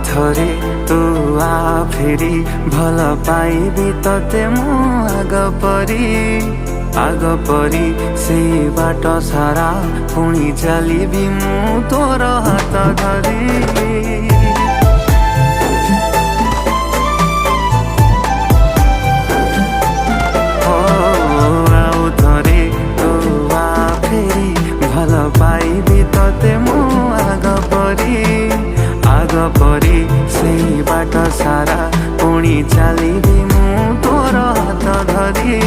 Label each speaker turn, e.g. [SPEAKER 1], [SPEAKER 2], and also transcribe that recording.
[SPEAKER 1] थरे तू आ फेरी भल पाइबी तते मु आग परी से बाट सारा पुणी चलिबी मु तोर हाथ धरी। पाइबी तते मु आग परी से बाट सारा पुणी चलिबी मु तोर हाथ धरी।